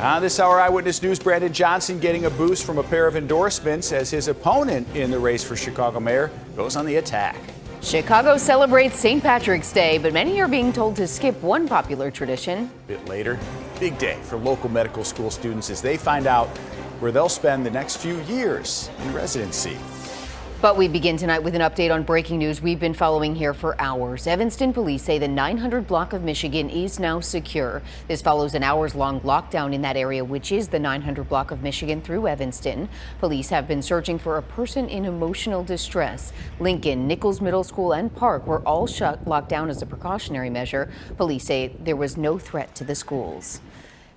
On this hour, Eyewitness News, Brandon Johnson getting a boost from a pair of endorsements as his opponent in the race for Chicago mayor goes on the attack. Chicago celebrates St. Patrick's Day, but many are being told to skip one popular tradition. A bit later, big day for local medical school students as they find out where they'll spend the next few years in residency. But we begin tonight with an update on breaking news we've been following here for hours. Evanston police say the 900 block of Michigan is now secure. This follows an hours-long lockdown in that area, which is the 900 block of Michigan through Evanston. Police have been searching for a person in emotional distress. Lincoln, Nichols Middle School, and Park were all locked down as a precautionary measure. Police say there was no threat to the schools.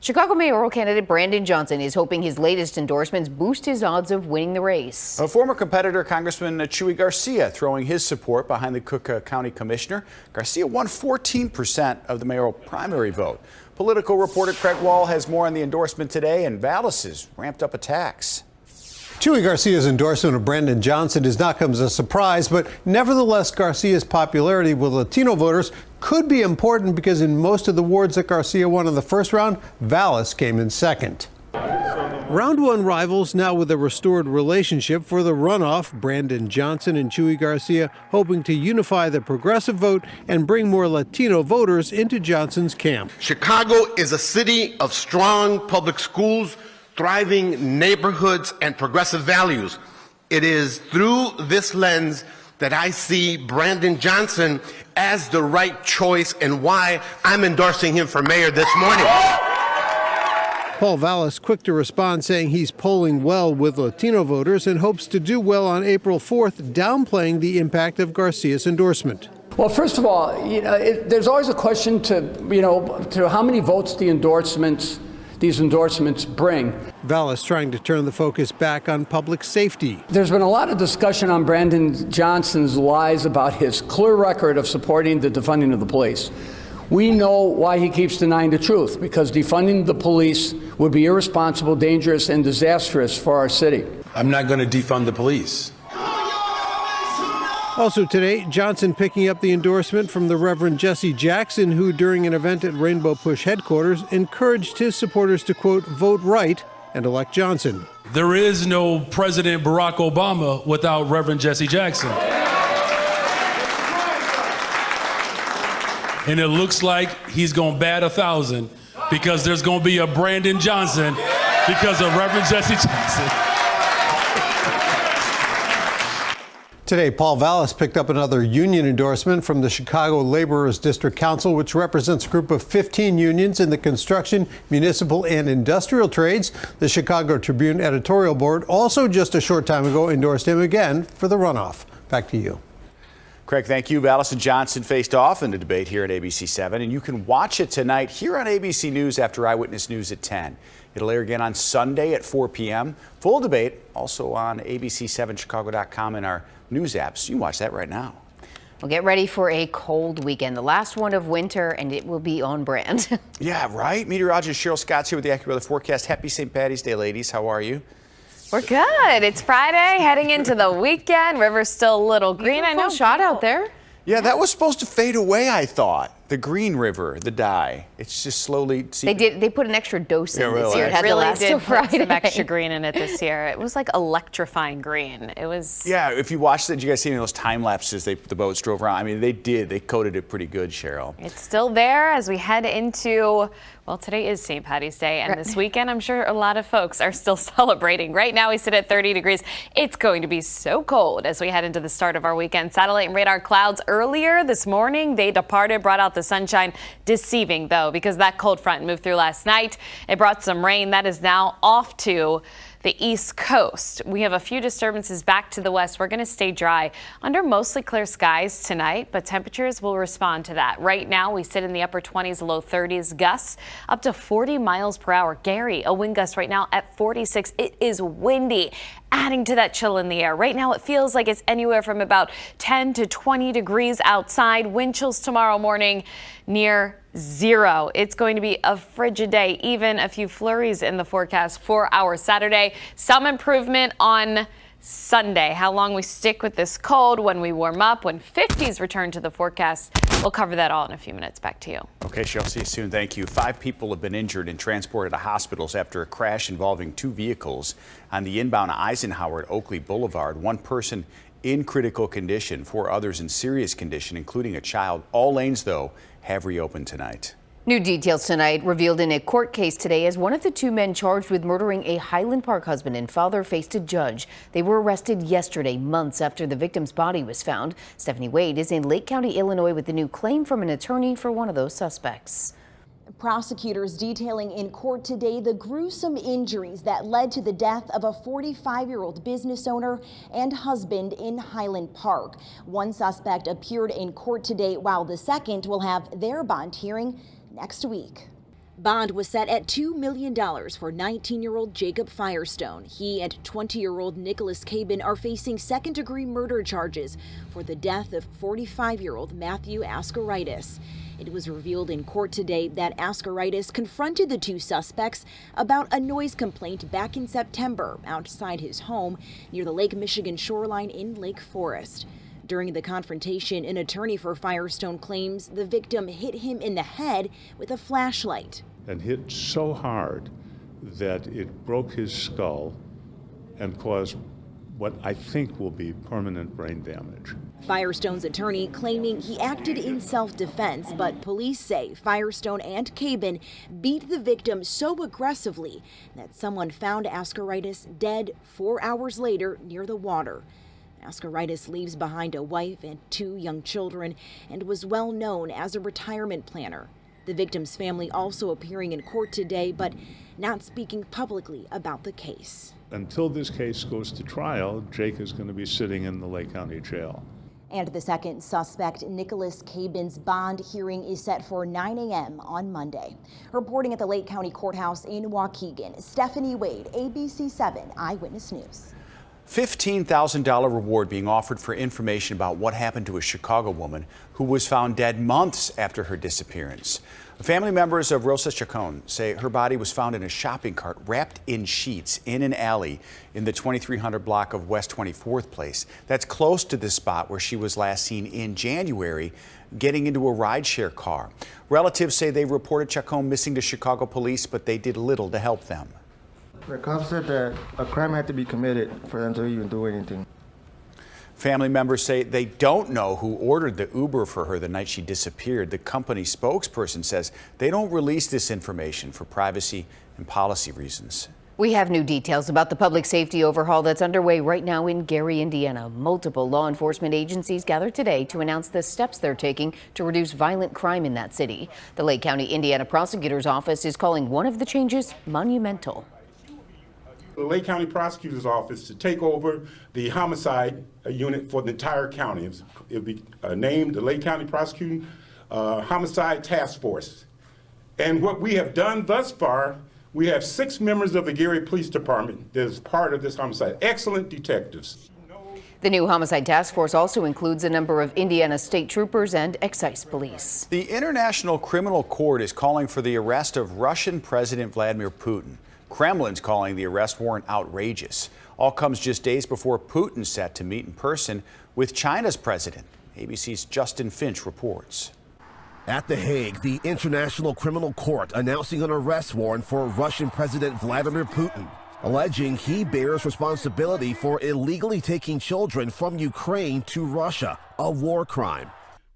Chicago mayoral candidate Brandon Johnson is hoping his latest endorsements boost his odds of winning the race. A former competitor, Congressman Chuy Garcia, throwing his support behind the Cook County Commissioner. Garcia won 14% of the mayoral primary vote. Political reporter Craig Wall has more on the endorsement today, and Vallis's ramped up attacks. Chuy Garcia's endorsement of Brandon Johnson does not come as a surprise, but nevertheless, Garcia's popularity with Latino voters could be important because in most of the wards that Garcia won in the first round, Vallis came in second. Round one rivals now with a restored relationship for the runoff. Brandon Johnson and Chuy Garcia hoping to unify the progressive vote and bring more Latino voters into Johnson's camp. Chicago is a city of strong public schools, thriving neighborhoods, and progressive values. It is through this lens that I see Brandon Johnson as the right choice and why I'm endorsing him for mayor this morning. Paul Vallis quick to respond, saying he's polling well with Latino voters and hopes to do well on April 4th, downplaying the impact of Garcia's endorsement. Well, first of all, there's always a question to how many votes these endorsements bring. Vallis trying to turn the focus back on public safety. There's been a lot of discussion on Brandon Johnson's lies about his clear record of supporting the defunding of the police. We know why he keeps denying the truth, because defunding the police would be irresponsible, dangerous, and disastrous for our city. I'm not going to defund the police. Also today, Johnson picking up the endorsement from the Reverend Jesse Jackson, who during an event at Rainbow Push headquarters encouraged his supporters to, quote, vote right and elect Johnson. There is no President Barack Obama without Reverend Jesse Jackson. And it looks like he's going to bat 1,000 because there's going to be a Brandon Johnson because of Reverend Jesse Jackson. Today, Paul Vallis picked up another union endorsement from the Chicago Laborers District Council, which represents a group of 15 unions in the construction, municipal, and industrial trades. The Chicago Tribune editorial board also just a short time ago endorsed him again for the runoff. Back to you. Craig, thank you. Vallis and Johnson faced off in a debate here at ABC 7, and you can watch it tonight here on ABC News after Eyewitness News at 10. It'll air again on Sunday at 4 p.m. Full debate also on abc7chicago.com and our news apps. You can watch that right now. Well, get ready for a cold weekend, the last one of winter, and it will be on brand. Yeah, right? Meteorologist Cheryl Scott's here with the AccuWeather forecast. Happy St. Patty's Day, ladies. How are you? We're good. It's Friday, heading into the weekend. River's still a little green. I know. Shot out there. Yeah, that was supposed to fade away, I thought. The Green River, the dye. It's just slowly. They put an extra dose in this year. It really did put some extra green in it this year. It was like electrifying green. It was. Yeah, if you watched it, did you guys see any of those time lapses the boats drove around? I mean, they did. They coated it pretty good, Cheryl. It's still there as we head into. Well, today is St. Patty's Day, and this weekend, I'm sure a lot of folks are still celebrating. Right now, we sit at 30 degrees. It's going to be so cold as we head into the start of our weekend. Satellite and radar clouds earlier this morning, they departed, brought out the sunshine. Deceiving, though, because that cold front moved through last night. It brought some rain that is now off to the East Coast. We have a few disturbances back to the west. We're going to stay dry under mostly clear skies tonight, but temperatures will respond to that. Right now, we sit in the upper 20s, low 30s, gusts up to 40 miles per hour. Gary, a wind gust right now at 46. It is windy, adding to that chill in the air. Right now, it feels like it's anywhere from about 10 to 20 degrees outside. Wind chills tomorrow morning near 0. It's going to be a frigid day, even a few flurries in the forecast for our Saturday. Some improvement on Sunday. How long we stick with this cold when we warm up, when 50s return to the forecast, We'll cover that all in a few minutes. Back to you. Okay, Cheryl, see you soon. Thank you. 5 people have been injured and transported to hospitals after a crash involving 2 vehicles on the inbound Eisenhower at Oakley Boulevard. 1 person in critical condition, 4 others in serious condition, including a child. All lanes, though, have reopened tonight. New details tonight revealed in a court case today as one of the 2 men charged with murdering a Highland Park husband and father faced a judge. They were arrested yesterday, months after the victim's body was found. Stephanie Wade is in Lake County, Illinois, with the new claim from an attorney for one of those suspects. Prosecutors detailing in court today the gruesome injuries that led to the death of a 45-year-old business owner and husband in Highland Park. One suspect appeared in court today, while the second will have their bond hearing next week. Bond was set at $2 million for 19-year-old Jacob Firestone. He and 20-year-old Nicholas Cabin are facing second-degree murder charges for the death of 45-year-old Matthew Ascaritis. It was revealed in court today that Ascaritis confronted the 2 suspects about a noise complaint back in September outside his home near the Lake Michigan shoreline in Lake Forest. During the confrontation, an attorney for Firestone claims the victim hit him in the head with a flashlight. And hit so hard that it broke his skull and caused what I think will be permanent brain damage. Firestone's attorney claiming he acted in self-defense, but police say Firestone and Cabin beat the victim so aggressively that someone found Ascaritis dead 4 hours later near the water. Ascaritis leaves behind a wife and 2 young children and was well known as a retirement planner. The victim's family also appearing in court today, but not speaking publicly about the case. Until this case goes to trial, Jake is going to be sitting in the Lake County Jail. And the second suspect, Nicholas Cabin's bond hearing is set for 9 a.m. on Monday. Reporting at the Lake County Courthouse in Waukegan, Stephanie Wade, ABC 7 Eyewitness News. $15,000 reward being offered for information about what happened to a Chicago woman who was found dead months after her disappearance. Family members of Rosa Chacon say her body was found in a shopping cart wrapped in sheets in an alley in the 2300 block of West 24th Place. That's close to the spot where she was last seen in January getting into a rideshare car. Relatives say they reported Chacon missing to Chicago police, but they did little to help them. The cops said that a crime had to be committed for them to even do anything. Family members say they don't know who ordered the Uber for her the night she disappeared. The company spokesperson says they don't release this information for privacy and policy reasons. We have new details about the public safety overhaul that's underway right now in Gary, Indiana. Multiple law enforcement agencies gathered today to announce the steps they're taking to reduce violent crime in that city. The Lake County, Indiana Prosecutor's Office is calling one of the changes monumental. The Lake County Prosecutor's Office to take over the homicide unit for the entire county. It'll be named the Lake County Prosecuting Homicide Task Force. And what we have done thus far, we have 6 members of the Gary Police Department that is part of this homicide. Excellent detectives. The new homicide task force also includes a number of Indiana state troopers and excise police. The International Criminal Court is calling for the arrest of Russian President Vladimir Putin. Kremlin's calling the arrest warrant outrageous. All comes just days before Putin's set to meet in person with China's president. ABC's Justin Finch reports. At The Hague, the International Criminal Court announcing an arrest warrant for Russian President Vladimir Putin, alleging he bears responsibility for illegally taking children from Ukraine to Russia, a war crime.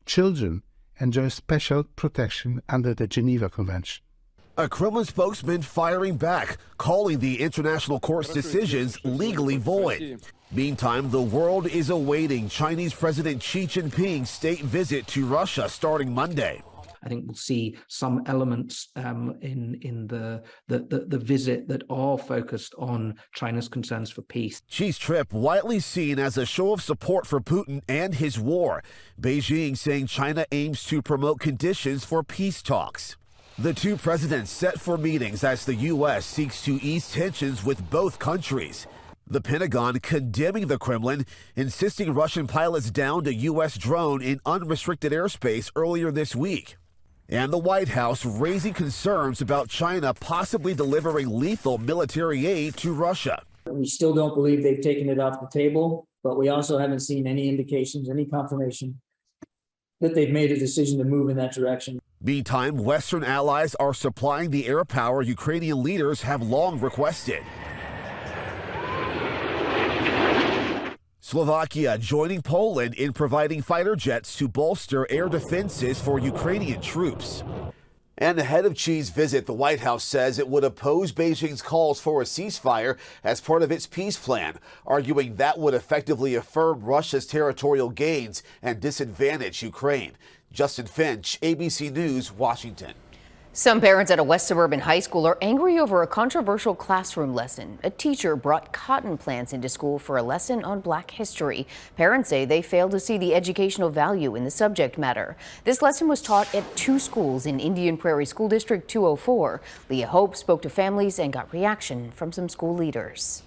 Children enjoy special protection under the Geneva Convention. A Kremlin spokesman firing back, calling the International Court's decisions legally void. Meantime, the world is awaiting Chinese President Xi Jinping's state visit to Russia starting Monday. I think we'll see some elements in the visit that are focused on China's concerns for peace. Xi's trip widely seen as a show of support for Putin and his war. Beijing saying China aims to promote conditions for peace talks. The 2 presidents set for meetings as the U.S. seeks to ease tensions with both countries. The Pentagon condemning the Kremlin, insisting Russian pilots downed a U.S. drone in unrestricted airspace earlier this week. And the White House raising concerns about China possibly delivering lethal military aid to Russia. We still don't believe they've taken it off the table, but we also haven't seen any indications, any confirmation that they've made a decision to move in that direction. Meantime, Western allies are supplying the air power Ukrainian leaders have long requested. Slovakia joining Poland in providing fighter jets to bolster air defenses for Ukrainian troops. And ahead of Xi's visit, the White House says it would oppose Beijing's calls for a ceasefire as part of its peace plan, arguing that would effectively affirm Russia's territorial gains and disadvantage Ukraine. Justin Finch, ABC News, Washington. Some parents at a West Suburban high school are angry over a controversial classroom lesson. A teacher brought cotton plants into school for a lesson on Black history. Parents say they failed to see the educational value in the subject matter. This lesson was taught at 2 schools in Indian Prairie School District 204. Leah Hope spoke to families and got reaction from some school leaders.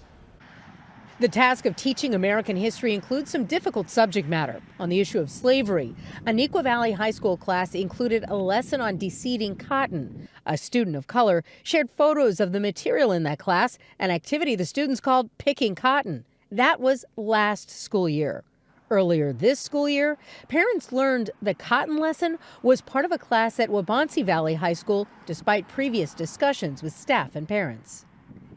The task of teaching American history includes some difficult subject matter. On the issue of slavery, a Neuqua Valley High School class included a lesson on deseeding cotton. A student of color shared photos of the material in that class, an activity the students called picking cotton. That was last school year. Earlier this school year, parents learned the cotton lesson was part of a class at Waubonsee Valley High School, despite previous discussions with staff and parents.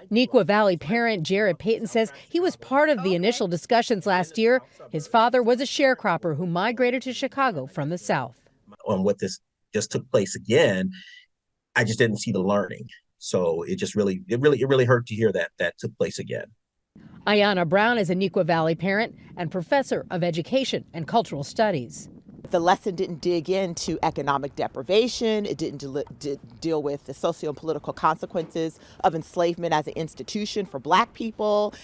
Neuqua Valley parent Jared Payton says he was part of the initial discussions last year. His father was a sharecropper who migrated to Chicago from the South. On what this just took place again, I just didn't see the learning. So it really hurt to hear that took place again. Ayanna Brown is a Neuqua Valley parent and professor of education and cultural studies. The lesson didn't dig into economic deprivation. It didn't deal with the socio-political consequences of enslavement as an institution for Black people.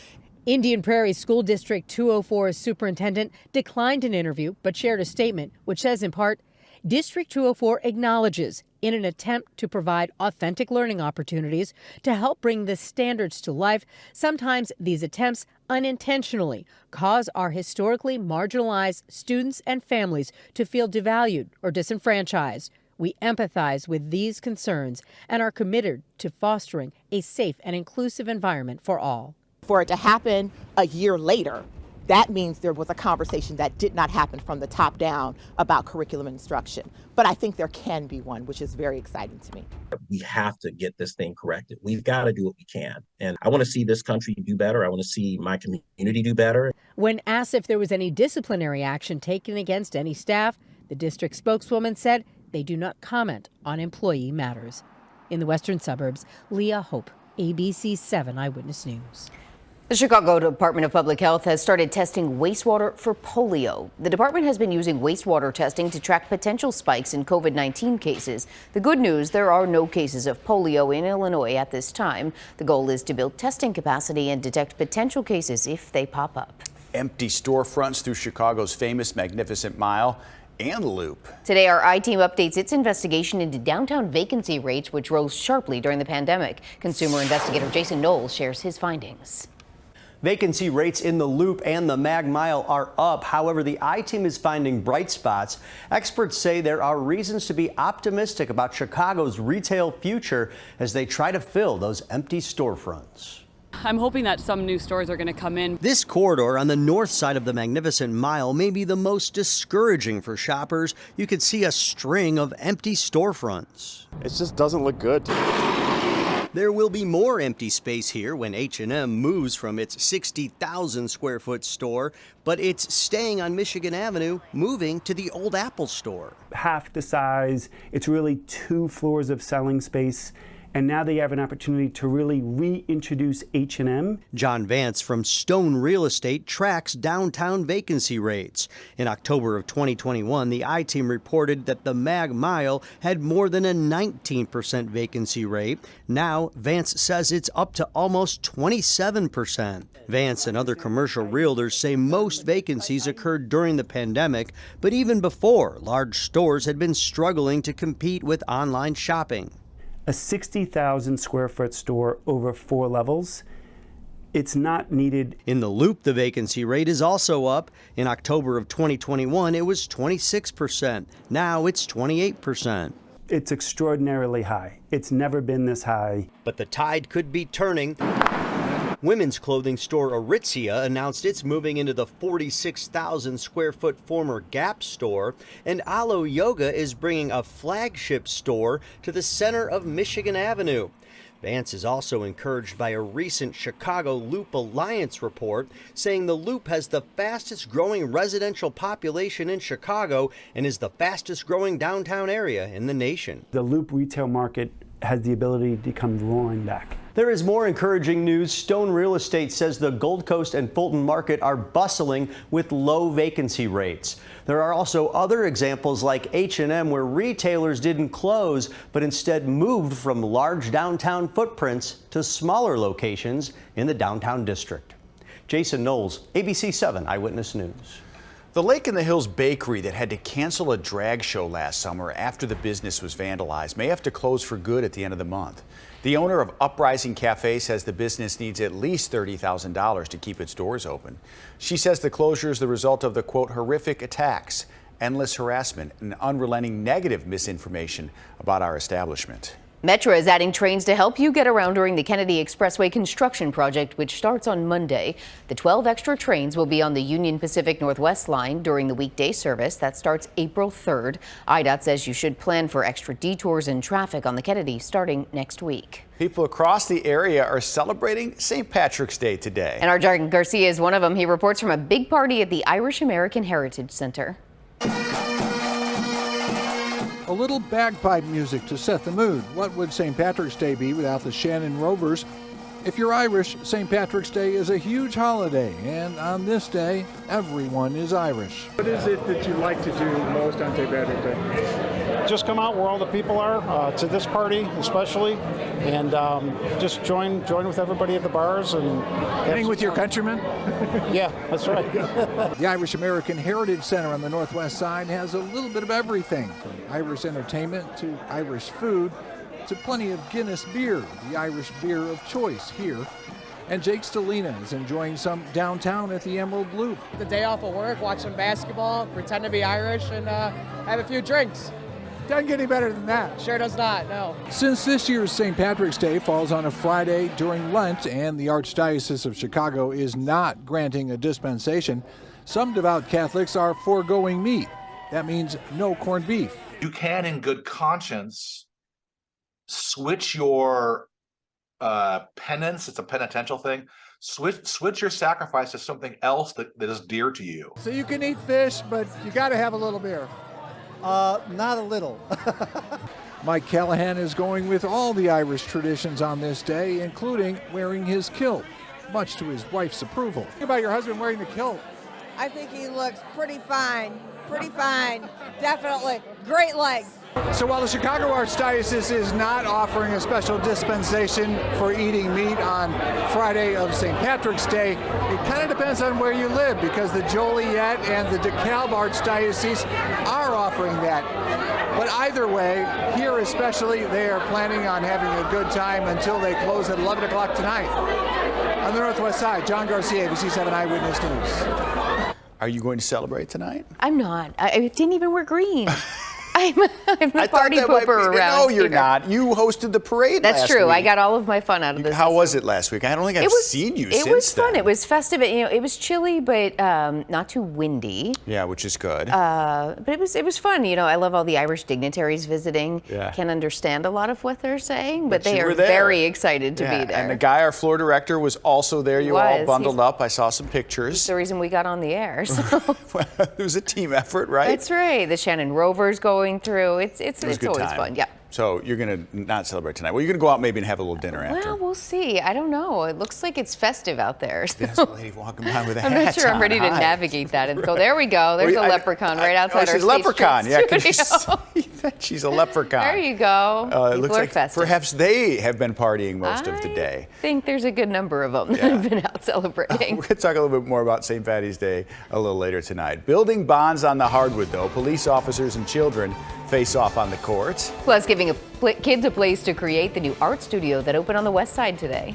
Indian Prairie School District 204's superintendent declined an interview but shared a statement which says in part, District 204 acknowledges in an attempt to provide authentic learning opportunities to help bring the standards to life, sometimes these attempts unintentionally cause our historically marginalized students and families to feel devalued or disenfranchised. We empathize with these concerns and are committed to fostering a safe and inclusive environment for all. For it to happen a year later, that means there was a conversation that did not happen from the top down about curriculum instruction. But I think there can be one, which is very exciting to me. We have to get this thing corrected. We've got to do what we can. And I want to see this country do better. I want to see my community do better. When asked if there was any disciplinary action taken against any staff, the district spokeswoman said they do not comment on employee matters. In the western suburbs, Leah Hope, ABC 7 Eyewitness News. The Chicago Department of Public Health has started testing wastewater for polio. The department has been using wastewater testing to track potential spikes in COVID-19 cases. The good news, there are no cases of polio in Illinois at this time. The goal is to build testing capacity and detect potential cases if they pop up. Empty storefronts through Chicago's famous Magnificent Mile and Loop. Today, our I-Team updates its investigation into downtown vacancy rates, which rose sharply during the pandemic. Consumer investigator Jason Knowles shares his findings. Vacancy rates in the Loop and the Mag Mile are up. However, the I-Team is finding bright spots. Experts say there are reasons to be optimistic about Chicago's retail future as they try to fill those empty storefronts. I'm hoping that some new stores are going to come in. This corridor on the north side of the Magnificent Mile may be the most discouraging for shoppers. You could see a string of empty storefronts. It just doesn't look good. There will be more empty space here when H&M moves from its 60,000 square foot store, but it's staying on Michigan Avenue, moving to the old Apple store. Half the size, it's really 2 floors of selling space. And now they have an opportunity to really reintroduce H&M. John Vance from Stone Real Estate tracks downtown vacancy rates. In October of 2021, the I-Team reported that the Mag Mile had more than a 19% vacancy rate. Now, Vance says it's up to almost 27%. Vance and other commercial realtors say most vacancies occurred during the pandemic, but even before, large stores had been struggling to compete with online shopping. A 60,000 square foot store over 4 levels, it's not needed. In the Loop, the vacancy rate is also up. In October of 2021, it was 26%. Now it's 28%. It's extraordinarily high. It's never been this high. But the tide could be turning. Women's clothing store Aritzia announced it's moving into the 46,000 square foot former Gap store, and Alo Yoga is bringing a flagship store to the center of Michigan Avenue. Vance is also encouraged by a recent Chicago Loop Alliance report saying the Loop has the fastest growing residential population in Chicago and is the fastest growing downtown area in the nation. The Loop retail market has the ability to come roaring back. There is more encouraging news. Stone Real Estate says the Gold Coast and Fulton market are bustling with low vacancy rates. There are also other examples like H&M where retailers didn't close but instead moved from large downtown footprints to smaller locations in the downtown district. Jason Knowles, ABC 7 Eyewitness News. The Lake in the Hills bakery that had to cancel a drag show last summer after the business was vandalized may have to close for good at the end of the month. The owner of Uprising Cafe says the business needs at least $30,000 to keep its doors open. She says the closure is the result of the, quote, horrific attacks, endless harassment, and unrelenting negative misinformation about our establishment. Metra is adding trains to help you get around during the Kennedy Expressway construction project, which starts on Monday. The 12 extra trains will be on the Union Pacific Northwest line during the weekday service. That starts April 3rd. IDOT says you should plan for extra detours and traffic on the Kennedy starting next week. People across the area are celebrating St. Patrick's Day today. And our John Garcia is one of them. He reports from a big party at the Irish American Heritage Center. A little bagpipe music to set the mood. What would St. Patrick's Day be without the Shannon Rovers? If you're Irish, St. Patrick's Day is a huge holiday, and on this day, everyone is Irish. What is it that you like to do most on St. Patrick's Day? Just come out where all the people are, to this party especially, and just join with everybody at the bars and Hang with your countrymen? Yeah, that's right. The Irish American Heritage Center on the Northwest Side has a little bit of everything, from Irish entertainment to Irish food to plenty of Guinness beer, the Irish beer of choice here. And Jake Stelina is enjoying some downtown at the Emerald Loop. The day off of work, watch some basketball, pretend to be Irish, and have a few drinks. Doesn't get any better than that. Sure does not, no. Since this year's St. Patrick's Day falls on a Friday during Lent and the Archdiocese of Chicago is not granting a dispensation, some devout Catholics are foregoing meat. That means no corned beef. You can, in good conscience, switch your penance, it's a penitential thing, switch your sacrifice to something else that is dear to you. So you can eat fish, but you got to have a little beer. Not a little. Mike Callahan is going with all the Irish traditions on this day, including wearing his kilt, much to his wife's approval. Think about your husband wearing the kilt. I think he looks pretty fine, definitely. Great legs. So while the Chicago Archdiocese is not offering a special dispensation for eating meat on Friday of St. Patrick's Day, it kind of depends on where you live, because the Joliet and the DeKalb Archdiocese are offering that. But either way, here especially, they are planning on having a good time until they close at 11 o'clock tonight. On the Northwest Side, John Garcia, ABC 7 Eyewitness News. Are you going to celebrate tonight? I'm not. I didn't even wear green. I'm the party pooper around. No, you're here. not. You hosted the parade That's last true. week. I got all of my fun out of this. How was it last week? I don't think I've seen you since It was fun. then. It was festive. You know, it was chilly, but not too windy. Yeah, which is good. But it was fun. You know, I love all the Irish dignitaries visiting. Yeah. Can't understand a lot of what they're saying, but they you are were there. very excited to be there. And the guy, our floor director, was also there. You were all bundled up. I saw some pictures. That's the reason we got on the air. So. It was a team effort, right? That's right. The Shannon Rovers going through. It's It was a good always time. fun. Yeah. So you're going to not celebrate tonight. Well, you're going to go out maybe and have a little dinner after. Well, we'll see. I don't know. It looks like it's festive out there. So. There's a lady walking by with a hat I'm not sure I'm ready to on. navigate that and go, there we go. There's a leprechaun right outside our she's a leprechaun. Yeah, studio. she's a leprechaun. There you go. It People looks are like festive. perhaps they have been partying most of the day. I think there's a good number of them that have been out celebrating. We're going to talk a little bit more about St. Patty's Day a little later tonight. Building bonds on the hardwood, though. Police officers and children face off on the courts. Plus, giving kids a place to create the new art studio that opened on the West Side today.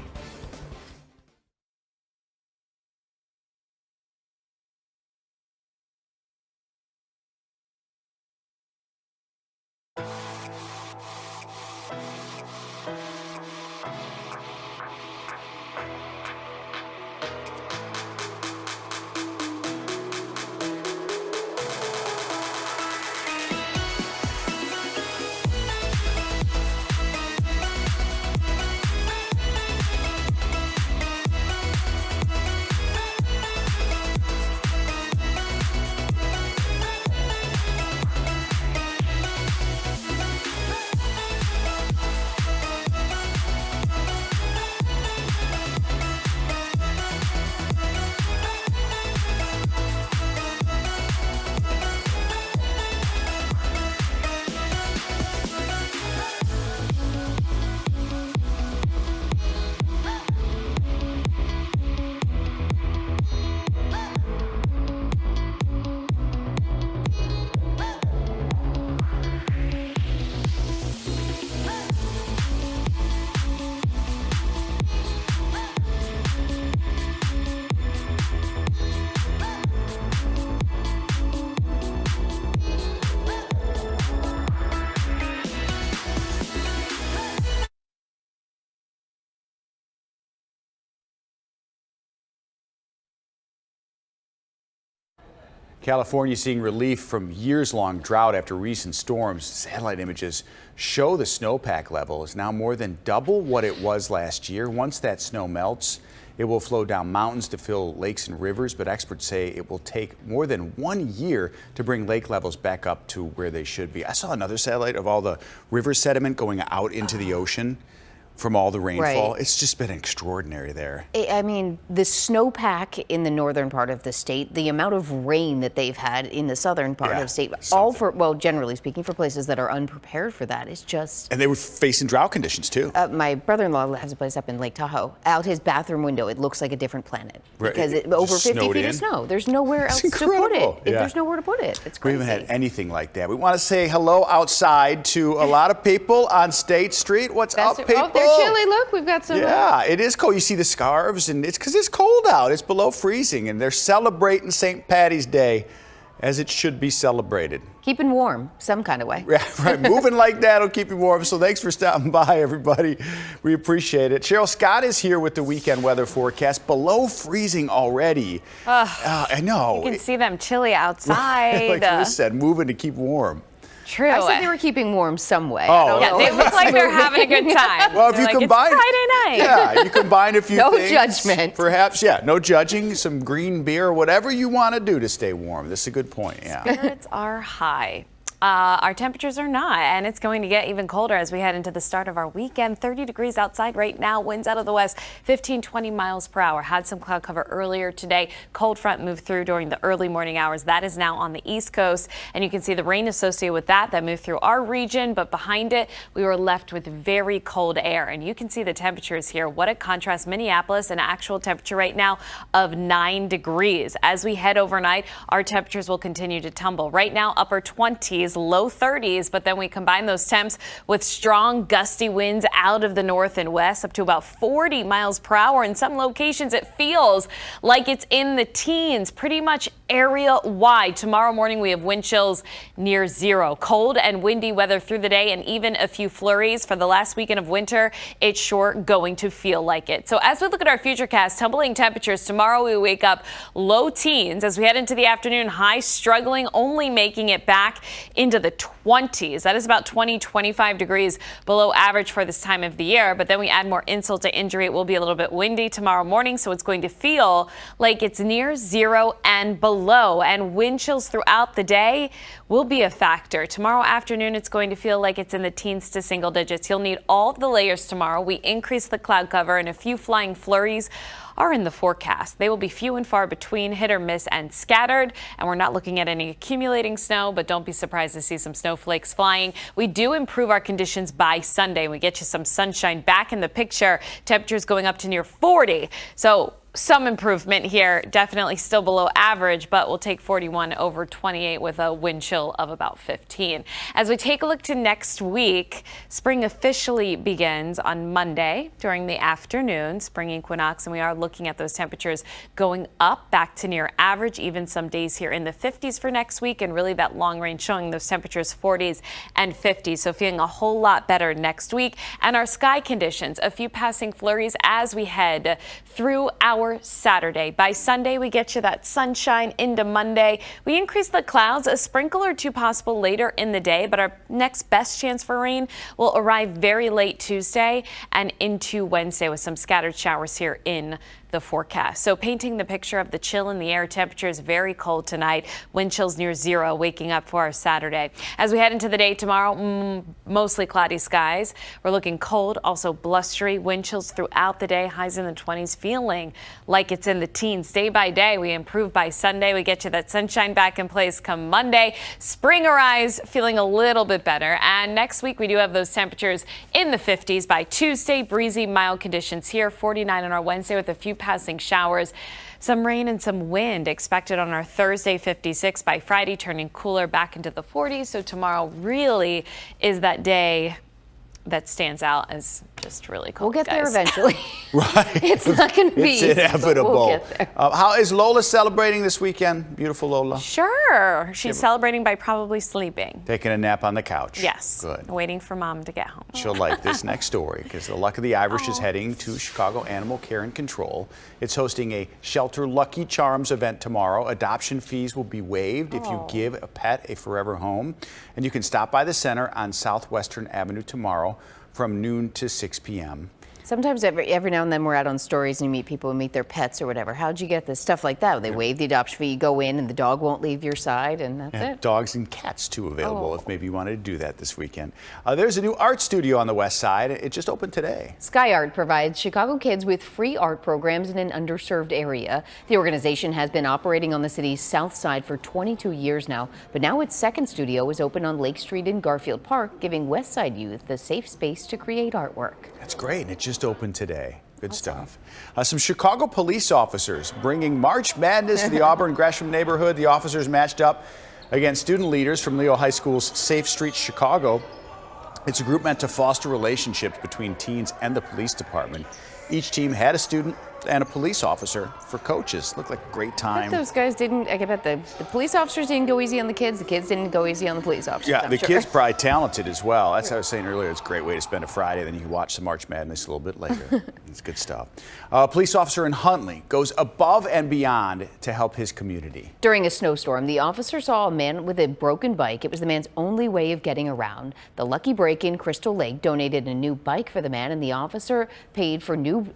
California seeing relief from years-long drought after recent storms. Satellite images show the snowpack level is now more than double what it was last year. Once that snow melts, it will flow down mountains to fill lakes and rivers, but experts say it will take more than 1 year to bring lake levels back up to where they should be. I saw another satellite of all the river sediment going out into the ocean from all the rainfall. Right. It's just been extraordinary there. I mean, the snowpack in the northern part of the state, the amount of rain that they've had in the southern part of the state, all for, well, generally speaking, for places that are unprepared for that, is just... And they were facing drought conditions, too. My brother-in-law has a place up in Lake Tahoe. Out his bathroom window, it looks like a different planet. Right. Because over 50 feet of snow. There's nowhere else to put it. Yeah. There's nowhere to put it. It's crazy. We haven't had anything like that. We want to say hello outside to a lot of people on State Street. What's up, people? Oh, they're chilly. Look, we've got some... Yeah, it is cold. You see the scarves, and it's because it's cold out. It's below freezing, and they're celebrating St. Patty's Day as it should be celebrated. Keeping warm, some kind of way. Yeah, right. Moving like that will keep you warm. So thanks for stopping by, everybody. We appreciate it. Cheryl Scott is here with the weekend weather forecast. Below freezing already. I know. You can see them chilly outside. Like Liz said, moving to keep warm. True. I said they were keeping warm some way. Oh, yeah, they look like they're having a good time. Well, if they're you combine, it's Friday night. Yeah, you combine a few no things. Judgment. Perhaps, no judging, some green beer, whatever you want to do to stay warm. This is a good point, yeah. Spirits are high. Our temperatures are not, and it's going to get even colder as we head into the start of our weekend. 30 degrees outside right now, winds out of the west, 15, 20 miles per hour. Had some cloud cover earlier today. Cold front moved through during the early morning hours. That is now on the East Coast, and you can see the rain associated with that moved through our region, but behind it, we were left with very cold air, and you can see the temperatures here. What a contrast. Minneapolis, an actual temperature right now of 9 degrees. As we head overnight, our temperatures will continue to tumble. Right now, upper 20s. Low 30s, but then we combine those temps with strong gusty winds out of the north and west up to about 40 miles per hour. In some locations, it feels like it's in the teens, pretty much area wide. Tomorrow morning, we have wind chills near 0. Cold and windy weather through the day and even a few flurries for the last weekend of winter. It's sure going to feel like it. So as we look at our futurecast, tumbling temperatures tomorrow, we wake up low teens as we head into the afternoon. High struggling, only making it back into the 20s. That is about 20, 25 degrees below average for this time of the year. But then we add more insult to injury. It will be a little bit windy tomorrow morning, so it's going to feel like it's near 0 and below. And wind chills throughout the day will be a factor. Tomorrow afternoon, it's going to feel like it's in the teens to single digits. You'll need all of the layers tomorrow. We increase the cloud cover, and a few flying flurries are in the forecast. They will be few and far between, hit or miss and scattered, and we're not looking at any accumulating snow, but don't be surprised to see some snowflakes flying. We do improve our conditions by Sunday. We get you some sunshine back in the picture. Temperatures going up to near 40. So some improvement here, definitely still below average, but we'll take 41 over 28 with a wind chill of about 15. As we take a look to next week, spring officially begins on Monday during the afternoon, spring equinox, and we are looking at those temperatures going up back to near average, even some days here in the 50s for next week, and really that long range showing those temperatures 40s and 50s, so feeling a whole lot better next week. And our sky conditions, a few passing flurries as we head through our Saturday. By Sunday, we get you that sunshine into Monday. We increase the clouds, a sprinkle or two possible later in the day, but our next best chance for rain will arrive very late Tuesday and into Wednesday with some scattered showers here in the forecast. So painting the picture of the chill in the air, temperatures very cold tonight, wind chills near 0 waking up for our Saturday. As we head into the day tomorrow, mostly cloudy skies. We're looking cold, also blustery, wind chills throughout the day, highs in the 20s, feeling like it's in the teens. Day by day, we improve by Sunday. We get you that sunshine back in place come Monday. Spring arrives, feeling a little bit better. And next week, we do have those temperatures in the 50s. By Tuesday, breezy, mild conditions here, 49 on our Wednesday with a few passing showers. Some rain and some wind expected on our Thursday, 56. By Friday, turning cooler back into the 40s. So tomorrow really is that day that stands out as just really cool. We'll get there guys. eventually. Right. It's not going to be It's easy, but inevitable. we'll get there. How is Lola celebrating this weekend? Beautiful Lola. Sure. She's celebrating by probably sleeping. Taking a nap on the couch. Yes. Good. Waiting for mom to get home. She'll like this next story because the Luck of the Irish is heading to Chicago Animal Care and Control. It's hosting a Shelter Lucky Charms event tomorrow. Adoption fees will be waived if you give a pet a forever home. And you can stop by the center on Southwestern Avenue tomorrow from noon to 6 p.m. Sometimes every now and then we're out on stories and you meet people who meet their pets or whatever. How'd you get this? Stuff like that. They waive the adoption fee, you go in and the dog won't leave your side and that's it. Dogs and cats too available if maybe you wanted to do that this weekend. There's a new art studio on the west side. It just opened today. Sky Art provides Chicago kids with free art programs in an underserved area. The organization has been operating on the city's south side for 22 years now, but now its second studio is open on Lake Street in Garfield Park, giving West Side youth the safe space to create artwork. That's great, and it just opened today. Good stuff. Some Chicago police officers bringing March Madness to the Auburn Gresham neighborhood. The officers matched up against student leaders from Leo High School's Safe Streets Chicago. It's a group meant to foster relationships between teens and the police department. Each team had a student and a police officer for coaches. Looked like a great time. Those guys didn't, I bet the police officers didn't go easy on the kids didn't go easy on the police officers. Yeah, I'm the sure. kids probably talented as well. That's what I was saying earlier. It's a great way to spend a Friday. Then you can watch the March Madness a little bit later. It's good stuff. A police officer in Huntley goes above and beyond to help his community. During a snowstorm, the officer saw a man with a broken bike. It was the man's only way of getting around. The Lucky Break in Crystal Lake donated a new bike for the man, and the officer paid for new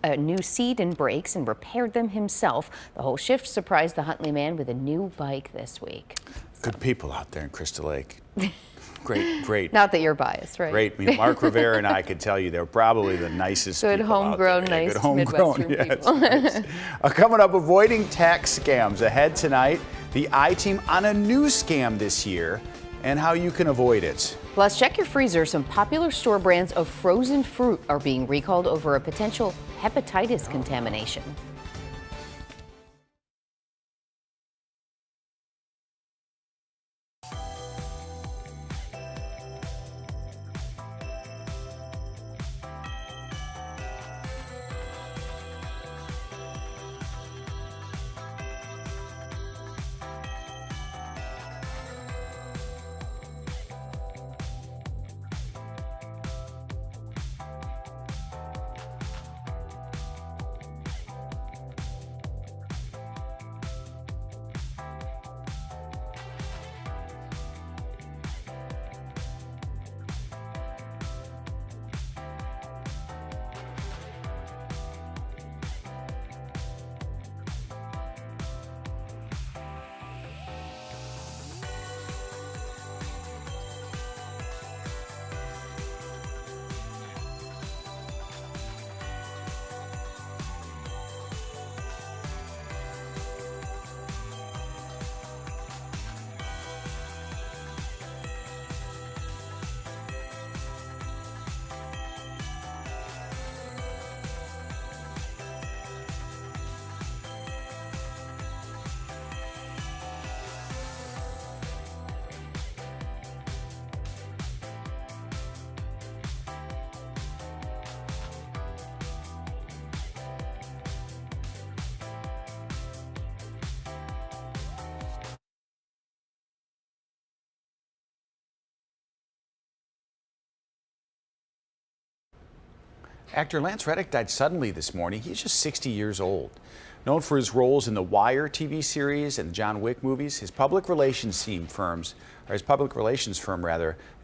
seat and brakes and repaired them himself. The whole shift surprised the Huntley man with a new bike this week. Good people out there in Crystal Lake. Great. Not that you're biased, right? Great. I mean, Mark Rivera and I could tell you they're probably the nicest Good people homegrown, out there. nice Good homegrown, Midwestern yes. people. Coming up, avoiding tax scams. Ahead tonight, the I-Team on a new scam this year and how you can avoid it. Plus, check your freezer. Some popular store brands of frozen fruit are being recalled over a potential hepatitis contamination. Actor Lance Reddick died suddenly this morning. He's just 60 years old. Known for his roles in the Wire TV series and the John Wick movies, his public relations firm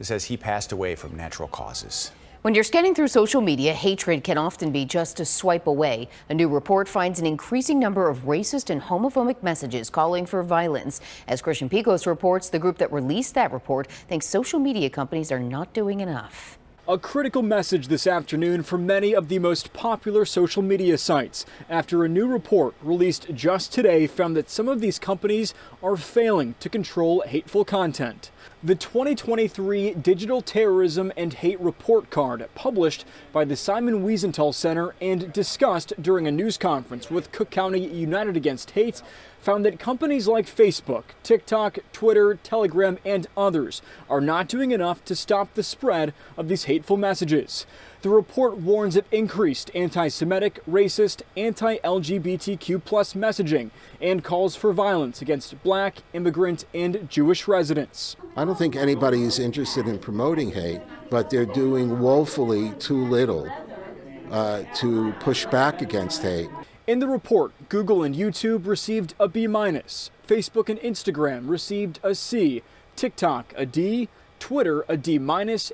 says he passed away from natural causes. When you're scanning through social media, hatred can often be just a swipe away. A new report finds an increasing number of racist and homophobic messages calling for violence. As Christian Picos reports, the group that released that report thinks social media companies are not doing enough. A critical message this afternoon from many of the most popular social media sites after a new report released just today found that some of these companies are failing to control hateful content. The 2023 Digital Terrorism and Hate Report Card, published by the Simon Wiesenthal Center and discussed during a news conference with Cook County United Against Hate, found that companies like Facebook, TikTok, Twitter, Telegram, and others are not doing enough to stop the spread of these hateful messages. The report warns of increased anti-Semitic, racist, anti-LGBTQ+ messaging and calls for violence against Black, immigrant, and Jewish residents. I don't think anybody is interested in promoting hate, but they're doing woefully too little to push back against hate. In the report, Google and YouTube received a B-, Facebook and Instagram received a C, TikTok a D, Twitter a D-,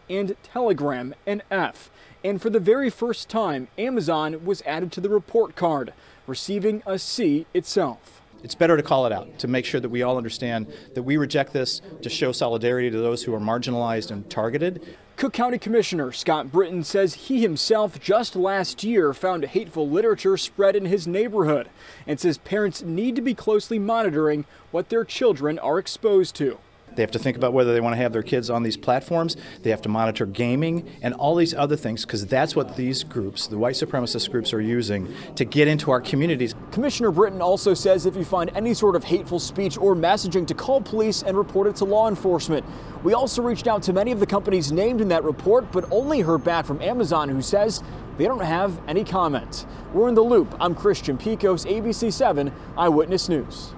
and Telegram an F. And for the very first time, Amazon was added to the report card, receiving a C itself. It's better to call it out, to make sure that we all understand that we reject this, to show solidarity to those who are marginalized and targeted. Cook County Commissioner Scott Britton says he himself just last year found hateful literature spread in his neighborhood and says parents need to be closely monitoring what their children are exposed to. They have to think about whether they want to have their kids on these platforms. They have to monitor gaming and all these other things, because that's what these groups, the white supremacist groups, are using to get into our communities. Commissioner Britton also says if you find any sort of hateful speech or messaging, to call police and report it to law enforcement. We also reached out to many of the companies named in that report, but only heard back from Amazon, who says they don't have any comment. We're in the loop. I'm Christian Picos, ABC 7 Eyewitness News.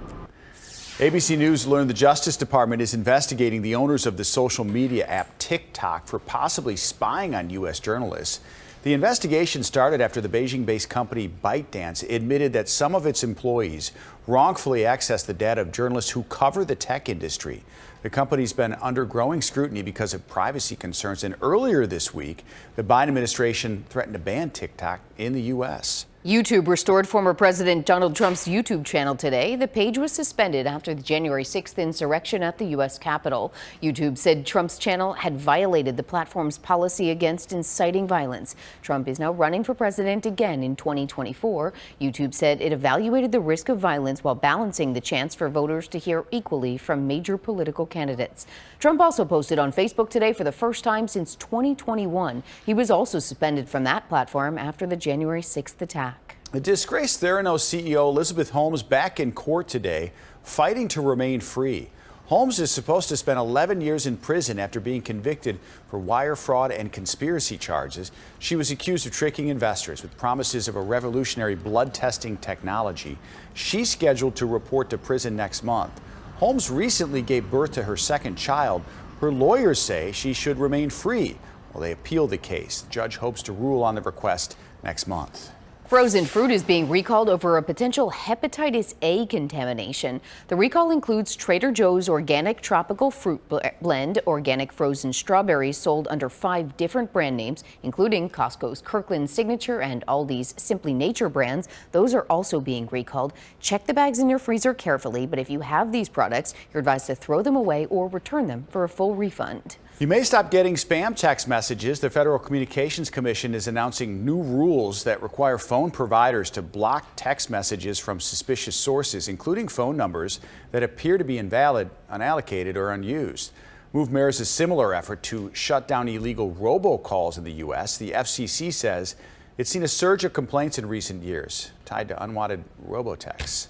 ABC News learned the Justice Department is investigating the owners of the social media app TikTok for possibly spying on U.S. journalists. The investigation started after the Beijing-based company ByteDance admitted that some of its employees wrongfully accessed the data of journalists who cover the tech industry. The company's been under growing scrutiny because of privacy concerns, and earlier this week, the Biden administration threatened to ban TikTok in the U.S. YouTube restored former President Donald Trump's YouTube channel today. The page was suspended after the January 6th insurrection at the U.S. Capitol. YouTube said Trump's channel had violated the platform's policy against inciting violence. Trump is now running for president again in 2024. YouTube said it evaluated the risk of violence while balancing the chance for voters to hear equally from major political candidates. Trump also posted on Facebook today for the first time since 2021. He was also suspended from that platform after the January 6th attack. The disgraced Theranos CEO Elizabeth Holmes back in court today, fighting to remain free. Holmes is supposed to spend 11 years in prison after being convicted for wire fraud and conspiracy charges. She was accused of tricking investors with promises of a revolutionary blood testing technology. She's scheduled to report to prison next month. Holmes recently gave birth to her second child. Her lawyers say she should remain free while they appeal the case. The judge hopes to rule on the request next month. Frozen fruit is being recalled over a potential hepatitis A contamination. The recall includes Trader Joe's organic tropical fruit blend, organic frozen strawberries sold under 5 different brand names, including Costco's Kirkland Signature and Aldi's Simply Nature brands. Those are also being recalled. Check the bags in your freezer carefully, but if you have these products, you're advised to throw them away or return them for a full refund. You may stop getting spam text messages. The Federal Communications Commission is announcing new rules that require phone providers to block text messages from suspicious sources, including phone numbers that appear to be invalid, unallocated, or unused. Move mirrors a similar effort to shut down illegal robocalls in the U.S. The FCC says it's seen a surge of complaints in recent years tied to unwanted robotexts.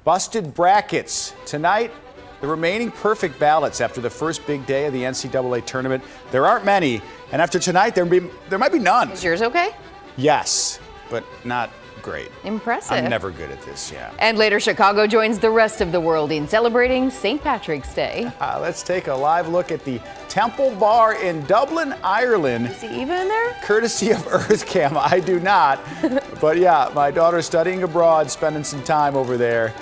Busted brackets. Tonight, the remaining perfect ballots after the first big day of the NCAA tournament. There aren't many, and after tonight, there might be none. Is yours okay? Yes, but not great. Impressive. I'm never good at this, yeah. And later, Chicago joins the rest of the world in celebrating St. Patrick's Day. Let's take a live look at the Temple Bar in Dublin, Ireland. Is he even in there? Courtesy of EarthCam. I do not. But yeah, my daughter's studying abroad, spending some time over there.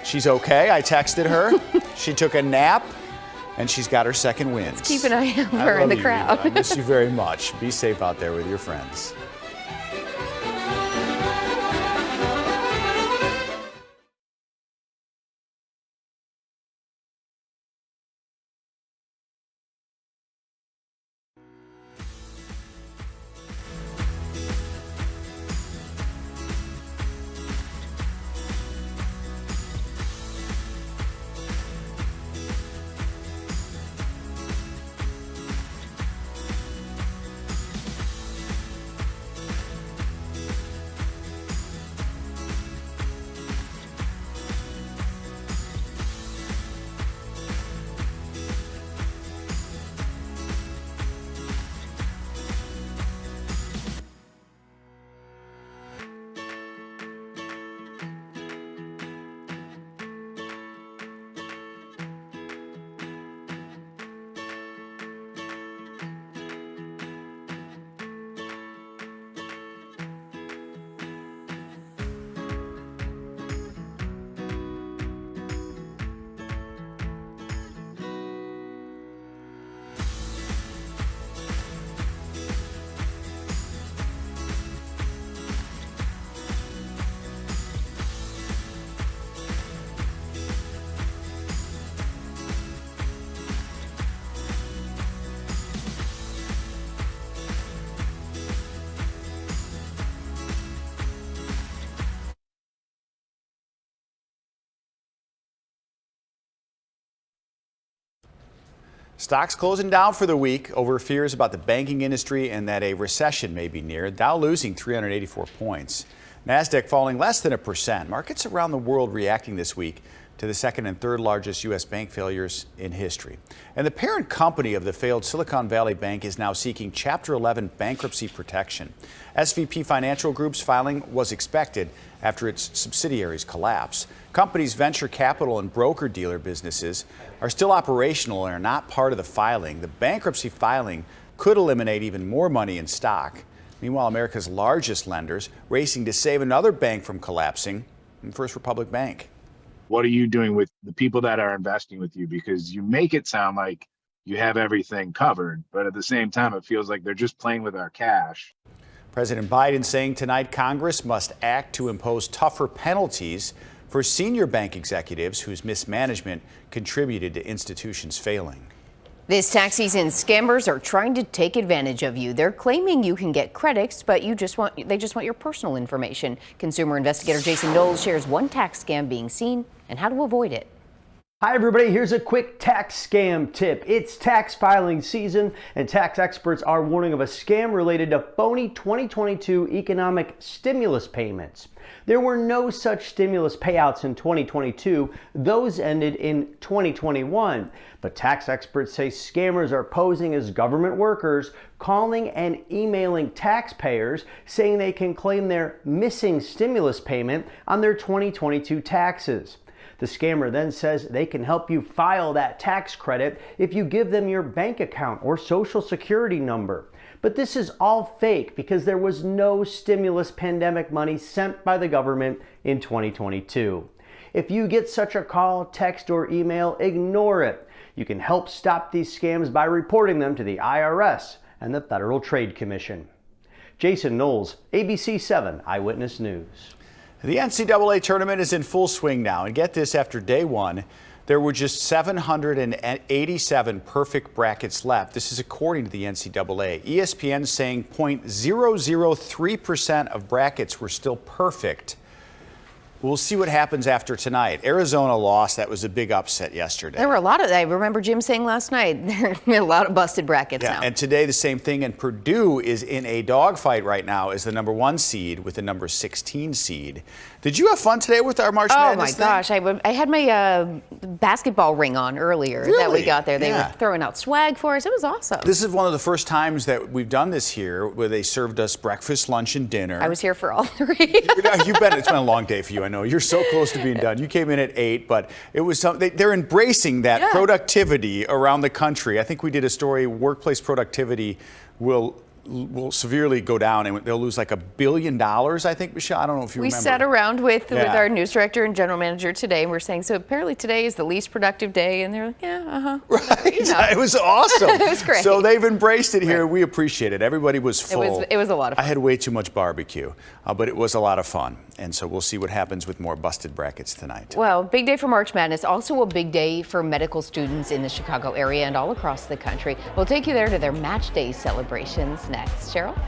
She's okay. I texted her. She took a nap, and she's got her second wins. Let's keep an eye on her in the crowd. I miss you very much. Be safe out there with your friends. Stocks closing down for the week over fears about the banking industry and that a recession may be near. Dow losing 384 points. NASDAQ falling less than 1%. Markets around the world reacting this week to the second and third largest U.S. bank failures in history. And the parent company of the failed Silicon Valley Bank is now seeking Chapter 11 bankruptcy protection. SVP Financial Group's filing was expected after its subsidiaries collapse. Company's venture capital and broker-dealer businesses are still operational and are not part of the filing. The bankruptcy filing could eliminate even more money in stock. Meanwhile, America's largest lenders racing to save another bank from collapsing, First Republic Bank. What are you doing with the people that are investing with you? Because you make it sound like you have everything covered, but at the same time, it feels like they're just playing with our cash. President Biden saying tonight Congress must act to impose tougher penalties for senior bank executives whose mismanagement contributed to institutions failing. This tax season, scammers are trying to take advantage of you. They're claiming you can get credits, but they just want your personal information. Consumer investigator Jason Knowles shares one tax scam being seen and how to avoid it. Hi everybody, here's a quick tax scam tip. It's tax filing season and tax experts are warning of a scam related to phony 2022 economic stimulus payments. There were no such stimulus payouts in 2022. Those ended in 2021. But tax experts say scammers are posing as government workers, calling and emailing taxpayers saying they can claim their missing stimulus payment on their 2022 taxes. The scammer then says they can help you file that tax credit if you give them your bank account or social security number. But this is all fake because there was no stimulus pandemic money sent by the government in 2022. If you get such a call, text, or email, ignore it. You can help stop these scams by reporting them to the IRS and the Federal Trade Commission. Jason Knowles, ABC 7 Eyewitness News. The NCAA tournament is in full swing now, and get this, after day one, there were just 787 perfect brackets left. This is according to the NCAA. ESPN saying 0.003% of brackets were still perfect. We'll see what happens after tonight. Arizona lost. That was a big upset yesterday. There were a lot of, I remember Jim saying last night, there are a lot of busted brackets now. And today the same thing, and Purdue is in a dogfight right now as the number 1 seed with the number 16 seed. Did you have fun today with our March Madness thing? Oh my gosh, I had my basketball ring on earlier that we got there. They were throwing out swag for us. It was awesome. This is one of the first times that we've done this here where they served us breakfast, lunch, and dinner. I was here for all 3. It's been a long day for you, I know. You're so close to being done. You came in at 8, but it was something. They're embracing that productivity around the country. I think we did a story, workplace productivity will severely go down and they'll lose like $1 billion, I think, Michelle. I don't know if you remember. We sat around with our news director and general manager today, and we're saying, so apparently today is the least productive day, and they're like, Right. It was awesome. It was great. So they've embraced it here. We appreciate it. Everybody was full. It was a lot of fun. I had way too much barbecue, but it was a lot of fun. And so we'll see what happens with more busted brackets tonight. Well, big day for March Madness. Also a big day for medical students in the Chicago area and all across the country. We'll take you there to their Match Day celebrations next. Cheryl?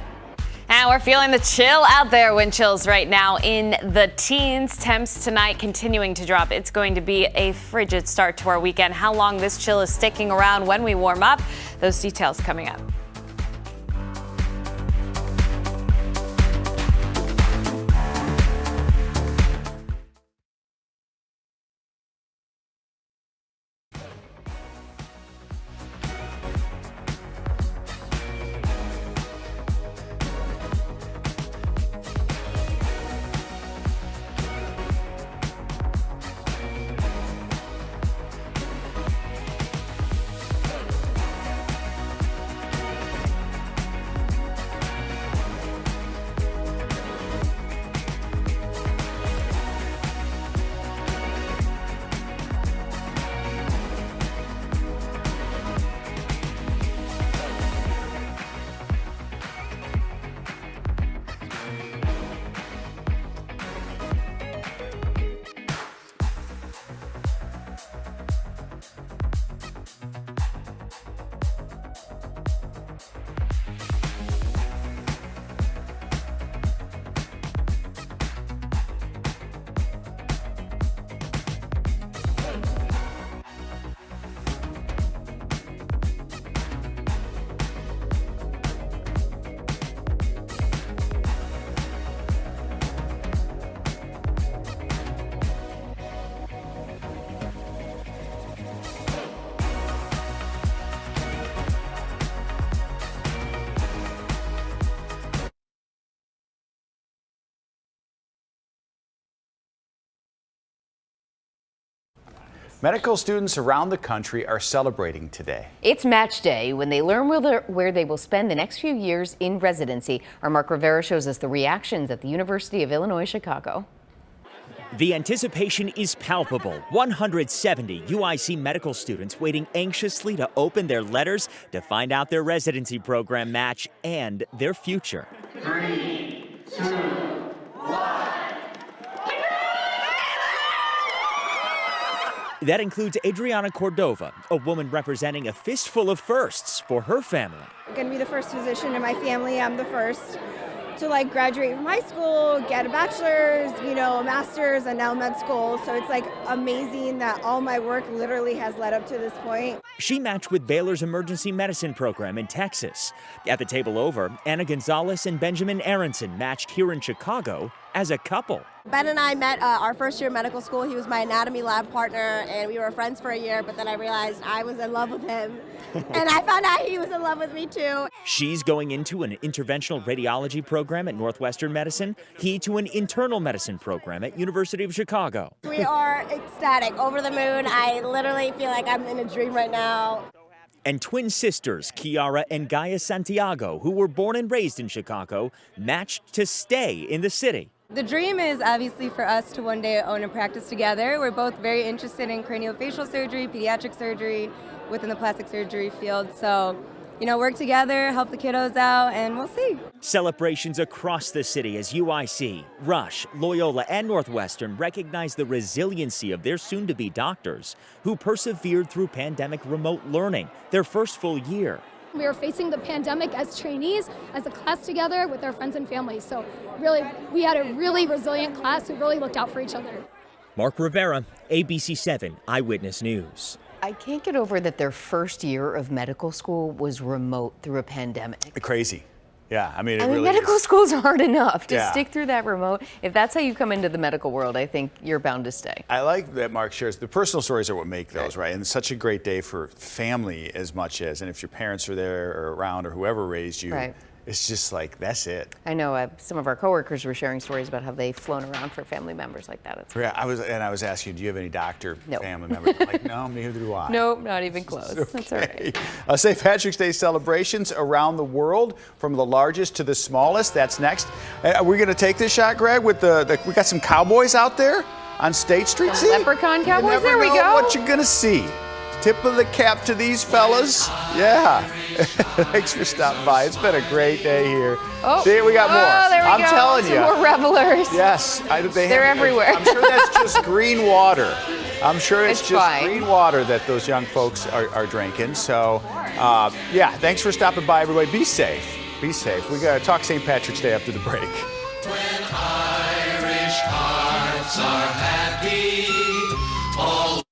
And we're feeling the chill out there. Wind chills right now in the teens. Temps tonight continuing to drop. It's going to be a frigid start to our weekend. How long this chill is sticking around when we warm up, those details coming up. Medical students around the country are celebrating today. It's match day when they learn where they will spend the next few years in residency. Our Mark Rivera shows us the reactions at the University of Illinois, Chicago. The anticipation is palpable. 170 UIC medical students waiting anxiously to open their letters to find out their residency program match and their future. 3, 2, 1. That includes Adriana Cordova, a woman representing a fistful of firsts for her family. I'm going to be the first physician in my family. I'm the first to graduate from high school, get a bachelor's, a master's, and now med school. So it's amazing that all my work literally has led up to this point. She matched with Baylor's emergency medicine program in Texas. At the table over, Anna Gonzalez and Benjamin Aronson matched here in Chicago as a couple. Ben and I met our first year of medical school. He was my anatomy lab partner, and we were friends for a year, but then I realized I was in love with him, and I found out he was in love with me too. She's going into an interventional radiology program at Northwestern Medicine, he to an internal medicine program at University of Chicago. We are ecstatic, over the moon. I literally feel like I'm in a dream right now. And twin sisters, Kiara and Gaia Santiago, who were born and raised in Chicago, matched to stay in the city. The dream is obviously for us to one day own a practice together. We're both very interested in craniofacial surgery, pediatric surgery, within the plastic surgery field. So, work together, help the kiddos out, and we'll see. Celebrations across the city as UIC, Rush, Loyola, and Northwestern recognize the resiliency of their soon-to-be doctors who persevered through pandemic remote learning, their first full year. We were facing the pandemic as trainees, as a class together with our friends and families. So really, we had a really resilient class who really looked out for each other. Mark Rivera, ABC 7 Eyewitness News. I can't get over that their first year of medical school was remote through a pandemic. Crazy. Yeah, I mean, really medical school's hard enough to stick through that remote. If that's how you come into the medical world, I think you're bound to stay. I like that Mark shares. The personal stories are what make those, right? And it's such a great day for family as much as, and if your parents are there or around or whoever raised you, it's just that's it. I know some of our coworkers were sharing stories about how they've flown around for family members like that. I was asking, do you have any doctor family members? I'm like, no, neither do I. Nope, not even close. Okay. That's all right. St. Patrick's Day celebrations around the world, from the largest to the smallest. That's next. We're going to take this shot, Greg, with we got some cowboys out there on State Street. Some leprechaun cowboys. There we go. What you're going to see. Tip of the cap to these fellas. Yeah. Thanks for stopping by. It's been a great day here. Oh, see, we got more. There we I'm go. telling you. Some more revelers. Yes. They're everywhere. I'm sure that's just green water. I'm sure it's just fine. Green water that those young folks are drinking. So, yeah, thanks for stopping by, everybody. Be safe. Be safe. We got to talk St. Patrick's Day after the break. When Irish hearts are happy, all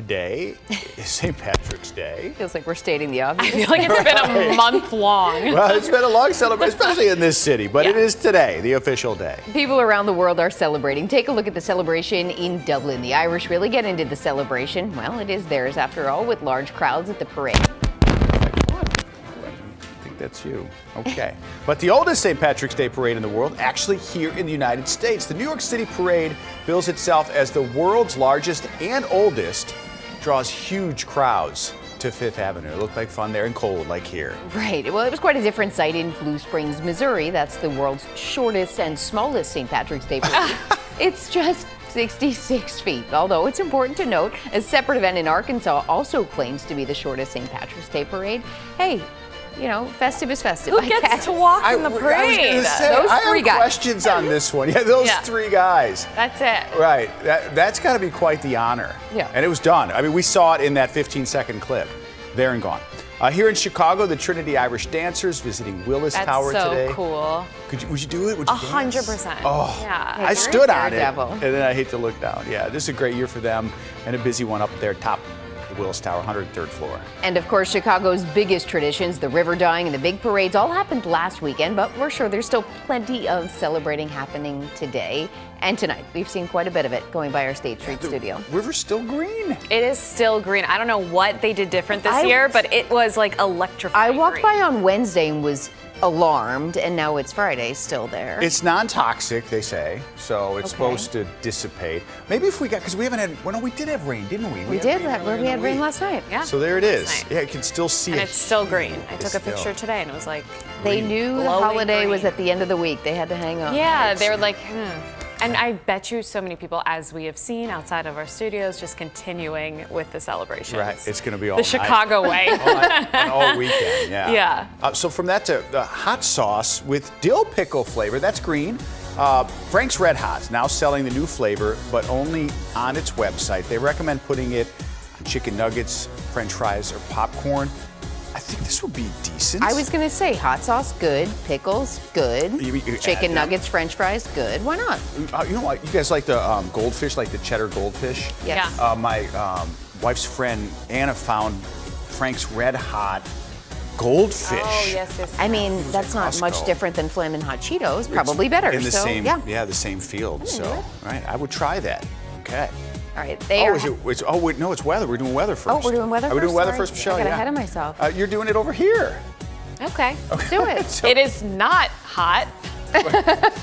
Today is St. Patrick's Day. Feels like we're stating the obvious. I feel like it's been a month long. Well, it's been a long celebration, especially in this city, but Yeah. it is today, the official day. People around the world are celebrating. Take a look at the celebration in Dublin. The Irish really get into the celebration. Well, it is theirs after all, with large crowds at the parade. I think that's you. Okay. But the oldest St. Patrick's Day parade in the world, actually here in the United States. The New York City parade bills itself as the world's largest and oldest, draws huge crowds to Fifth Avenue. It looked like fun there and cold like here. Right. Well, it was quite a different sight in Blue Springs, Missouri. That's the world's shortest and smallest St. Patrick's Day parade. It's just 66 feet. Although it's important to note, a separate event in Arkansas also claims to be the shortest St. Patrick's Day parade. Hey, you know, festive is festive. Who gets to walk in the parade? I was gonna say, Those I three have guys. questions on this one. Yeah, those Yeah. three guys. That's it. Right. That's got to be quite the honor. Yeah. And it was done. I mean, we saw it in that 15-second clip. There and gone. Here in Chicago, the Trinity Irish Dancers visiting Willis That's Tower so today. cool. Would you do it? Would you dance? 100%. Oh, Yeah. I stood on it, daredevil. and then I hate to look down. Yeah, this is a great year for them, and a busy one up there, top the Willis Tower, 103rd floor. And of course, Chicago's biggest traditions, the river dyeing and the big parades, all happened last weekend, but we're sure there's still plenty of celebrating happening today and tonight. We've seen quite a bit of it going by our State Street studio. River's still green. It is still green. I don't know what they did different this year, but it was like electrifying. I walked green. by on Wednesday and was alarmed, and now it's Friday, still there. It's non-toxic, they say, so it's supposed to dissipate. Maybe if we got, because we haven't had, well, no, we did have rain, didn't we? We had rain last night. Yeah. So there it is. Last night. Yeah, you can still see And it. it's still green. I It's took a still- picture today and it was like, They knew the glowing holiday was green. at the end of the week. They had to hang on. yeah, they were like, And I bet you so many people, as we have seen outside of our studios, just continuing with the celebrations. Right, it's going to be all The night. Chicago way. all weekend, yeah. Yeah. So from that to the hot sauce with dill pickle flavor, that's green. Frank's Red Hot's now selling the new flavor, but only on its website. They recommend putting it on chicken nuggets, French fries, or popcorn. I think this would be decent. I was going to say hot sauce, good. Pickles, good. You Chicken add them. nuggets, French fries, good. Why not? You know what? You guys like the goldfish, like the cheddar goldfish? Yeah. My wife's friend Anna found Frank's Red Hot goldfish. Oh, yes. I mean, that's not Costco. much different than Flamin' Hot Cheetos. Probably better. In the so, same, yeah. the same field. So, right, I would try that. Okay. All right. They are. Wait, no, it's weather. We're doing weather first. Oh, we're doing weather Are we doing weather Sorry. first, Michelle? I got Yeah. ahead of myself. You're doing it over here. Okay. Do it. It is not hot.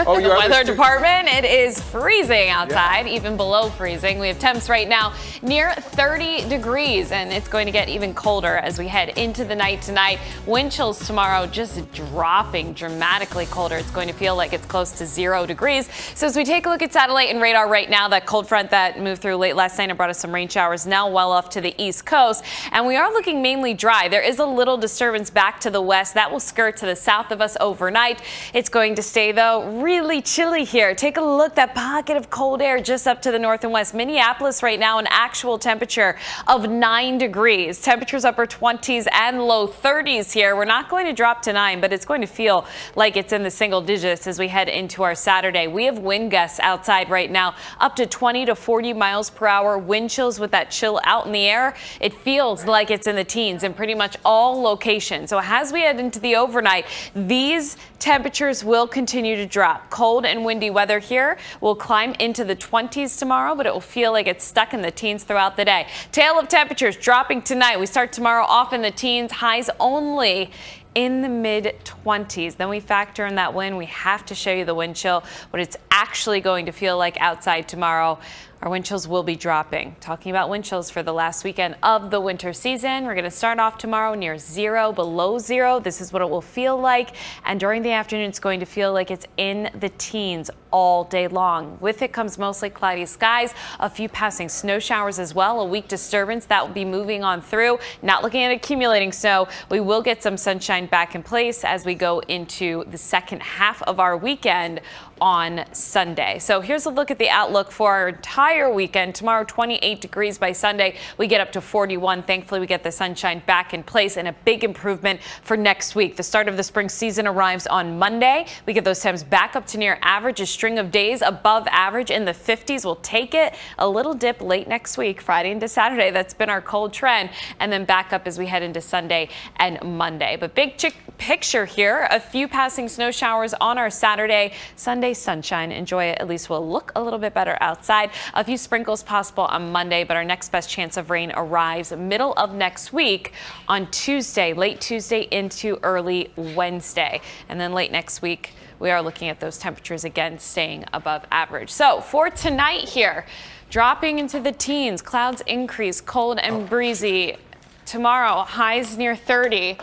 Oh, The weather department, it is freezing outside, even below freezing. We have temps right now near 30 degrees, and it's going to get even colder as we head into the night tonight. Wind chills tomorrow just dropping dramatically colder. It's going to feel like it's close to 0 degrees. So as we take a look at satellite and radar right now, that cold front that moved through late last night and brought us some rain showers now well off to the east coast, and we are looking mainly dry. There is a little disturbance back to the west that will skirt to the south of us overnight. It's going to stay, though, really chilly here. Take a look, that pocket of cold air just up to the north and west. Minneapolis right now, an actual temperature of 9 degrees. Temperatures upper 20s and low 30s here. We're not going to drop to 9, but it's going to feel like it's in the single digits as we head into our Saturday. We have wind gusts outside right now, up to 20 to 40 miles per hour. Wind chills with that chill out in the air. It feels like it's in the teens in pretty much all locations. So as we head into the overnight, these temperatures will continue to drop. Cold and windy weather here will climb into the 20s tomorrow, but it will feel like it's stuck in the teens throughout the day. Tail of temperatures dropping tonight. We start tomorrow off in the teens, highs only in the mid-20s. Then we factor in that wind. We have to show you the wind chill, what it's actually going to feel like outside tomorrow. Our wind chills will be dropping. Talking about wind chills for the last weekend of the winter season. We're going to start off tomorrow near 0, below 0. This is what it will feel like. And during the afternoon, it's going to feel like it's in the teens all day long. With it comes mostly cloudy skies, a few passing snow showers as well, a weak disturbance that will be moving on through. Not looking at accumulating snow. We will get some sunshine back in place as we go into the second half of our weekend on Sunday. So here's a look at the outlook for our entire weekend. Tomorrow, 28 degrees by Sunday. We get up to 41. Thankfully, we get the sunshine back in place, and a big improvement for next week. The start of the spring season arrives on Monday. We get those temps back up to near average. A string of days above average in the 50s. We'll take it. A little dip late next week, Friday into Saturday. That's been our cold trend, and then back up as we head into Sunday and Monday. But big picture here, a few passing snow showers on our Saturday. Sunday sunshine. Enjoy it. At least we'll look a little bit better outside. A few sprinkles possible on Monday, but our next best chance of rain arrives middle of next week on Tuesday, late Tuesday into early Wednesday. And then late next week, we are looking at those temperatures again staying above average. So for tonight here, dropping into the teens, clouds increase, cold and breezy. Tomorrow, highs near 30.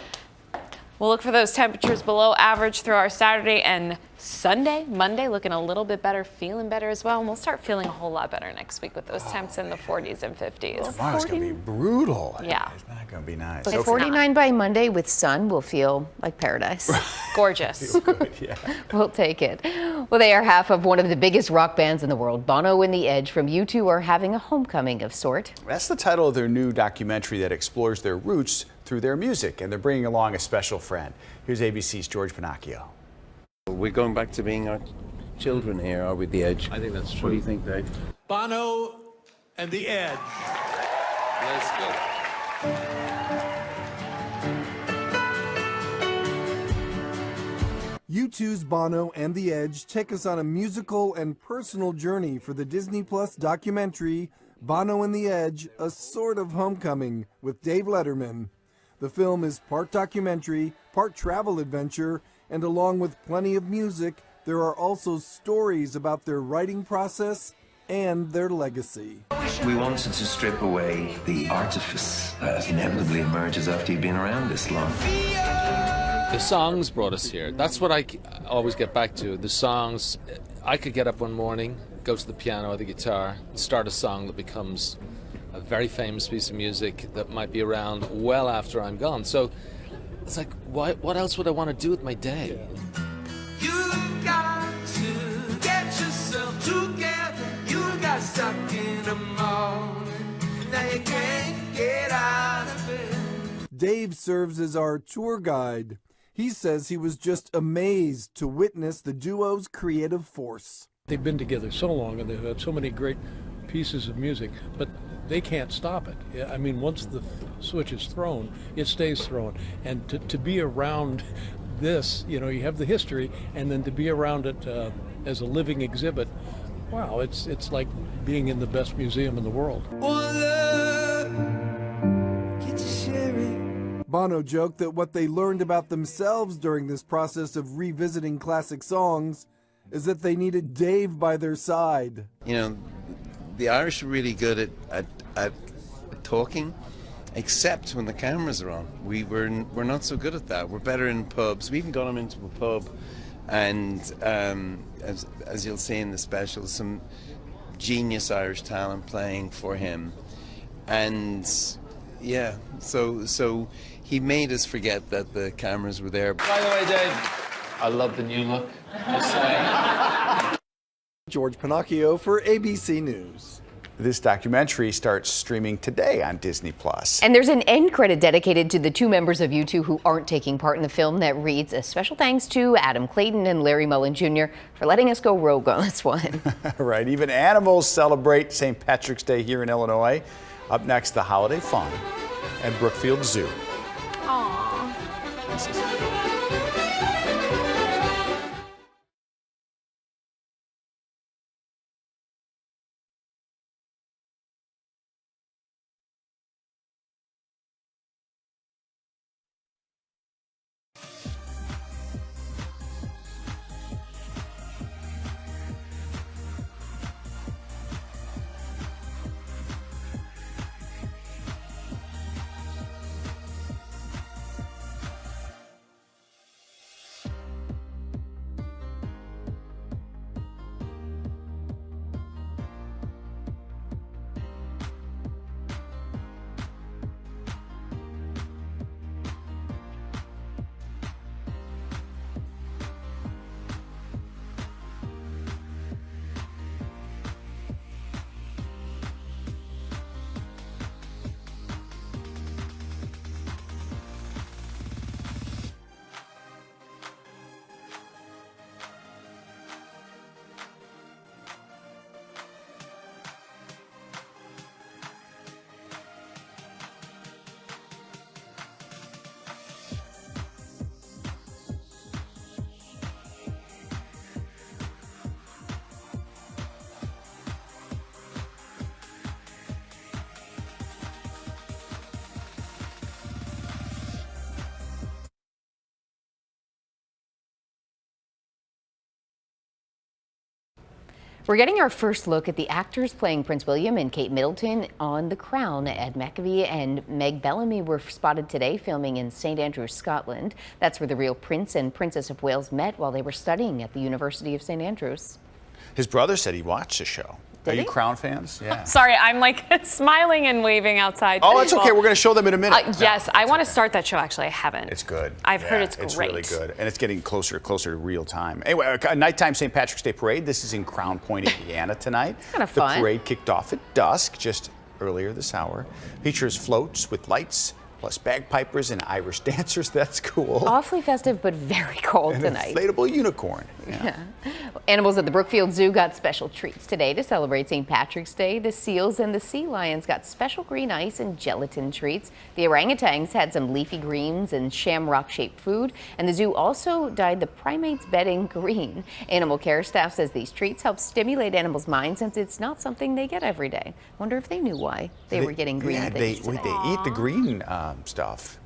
We'll look for those temperatures below average through our Saturday and Sunday. Monday looking a little bit better, feeling better as well. And we'll start feeling a whole lot better next week with those temps in the 40s and 50s. Tomorrow's going to be brutal. Yeah. It's not going to be nice. But 49 by Monday with sun will feel like paradise. Gorgeous. Good, yeah. We'll take it. Well, they are half of one of the biggest rock bands in the world. Bono and The Edge from U2 are having a homecoming of sort. That's the title of their new documentary that explores their roots through their music, and they're bringing along a special friend. Here's ABC's George Pinocchio. We're going back to being our children here, are we, The Edge? I think that's true. What do you think, Dave? Bono and The Edge. Let's go. U2's Bono and The Edge take us on a musical and personal journey for the Disney Plus documentary Bono and The Edge, A Sort of Homecoming with Dave Letterman. The film is part documentary, part travel adventure, and along with plenty of music, there are also stories about their writing process and their legacy. We wanted to strip away the artifice that inevitably emerges after you've been around this long. The songs brought us here. That's what I always get back to. The songs. I could get up one morning, go to the piano or the guitar, and start a song that becomes a very famous piece of music that might be around well after I'm gone. So it's like, what else would I want to do with my day? You got to get yourself together. You got stuck in a moment. Now you can't get out of it. Dave serves as our tour guide. He says he was just amazed to witness the duo's creative force. They've been together so long and they've had so many great pieces of music, but they can't stop it. I mean, once the switch is thrown, it stays thrown. And to be around this, you know, you have the history, and then to be around it as a living exhibit, wow, it's like being in the best museum in the world. Bono joked that what they learned about themselves during this process of revisiting classic songs is that they needed Dave by their side. You know, the Irish are really good at talking, except when the cameras are on. We're not so good at that. We're better in pubs. We even got him into a pub, and as you'll see in the special, some genius Irish talent playing for him, and yeah, so he made us forget that the cameras were there. By the way, Dave, I love the new look. Just saying. George Pinocchio for ABC News. This documentary starts streaming today on Disney Plus. And there's an end credit dedicated to the two members of U2 who aren't taking part in the film that reads, "A special thanks to Adam Clayton and Larry Mullen Jr. for letting us go rogue on this one." Right, even animals celebrate St. Patrick's Day here in Illinois. Up next, the holiday fun at Brookfield Zoo. Aww. We're getting our first look at the actors playing Prince William and Kate Middleton on The Crown. Ed McAfee and Meg Bellamy were spotted today filming in St Andrews, Scotland. That's where the real Prince and Princess of Wales met while they were studying at the University of St Andrews. His brother said he watched the show. Are you Crown fans? Yeah. Sorry, I'm like smiling and waving outside. Oh, that's okay. We're going to show them in a minute. Yes, I want to start that show. Actually, I haven't. It's good. I've heard it's It's great. really good, and it's getting closer to real time. Anyway, a nighttime St. Patrick's Day parade. This is in Crown Point, Indiana tonight. Kind of fun. The parade kicked off at dusk, just earlier this hour. Features floats with lights, plus bagpipers and Irish dancers. That's cool. Awfully festive, but very cold An tonight. inflatable unicorn. Yeah. Animals at the Brookfield Zoo got special treats today to celebrate St. Patrick's Day. The seals and the sea lions got special green ice and gelatin treats. The orangutans had some leafy greens and shamrock-shaped food. And the zoo also dyed the primates' bedding green. Animal care staff says these treats help stimulate animals' minds since it's not something they get every day. Wonder if they knew why they were getting green things today. They eat the green stuff.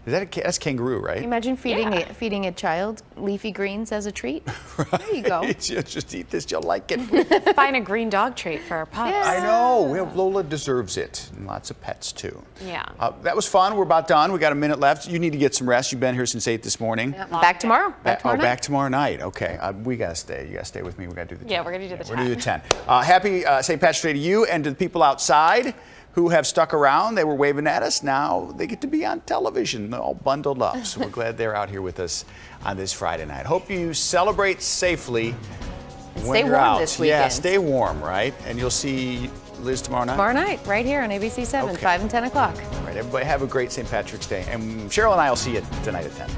Is that that's kangaroo, right? Can you imagine feeding a child leafy greens as a treat? There you go. Just eat this, you'll like it. Find a green dog treat for our pups. I know. Lola deserves it. And lots of pets, too. Yeah. That was fun. We're about done. We got a minute left. You need to get some rest. You've been here since 8 this morning. Back tomorrow. Back tomorrow night. Okay. We got to stay. You got to stay with me. We got to do the 10. Yeah, we're going to do the 10. We're going to do the 10. Happy St. Patrick's Day to you and to the people outside who have stuck around. They were waving at us. Now they get to be on television. They're all bundled up. So we're glad they're out here with us on this Friday night. Hope you celebrate safely when stay you're warm out. this Yeah, weekend. stay warm, right? And you'll see Liz tomorrow night? Tomorrow night, right here on ABC 7, 5 and 10 o'clock. All right, everybody have a great St. Patrick's Day. And Cheryl and I will see you tonight at 10.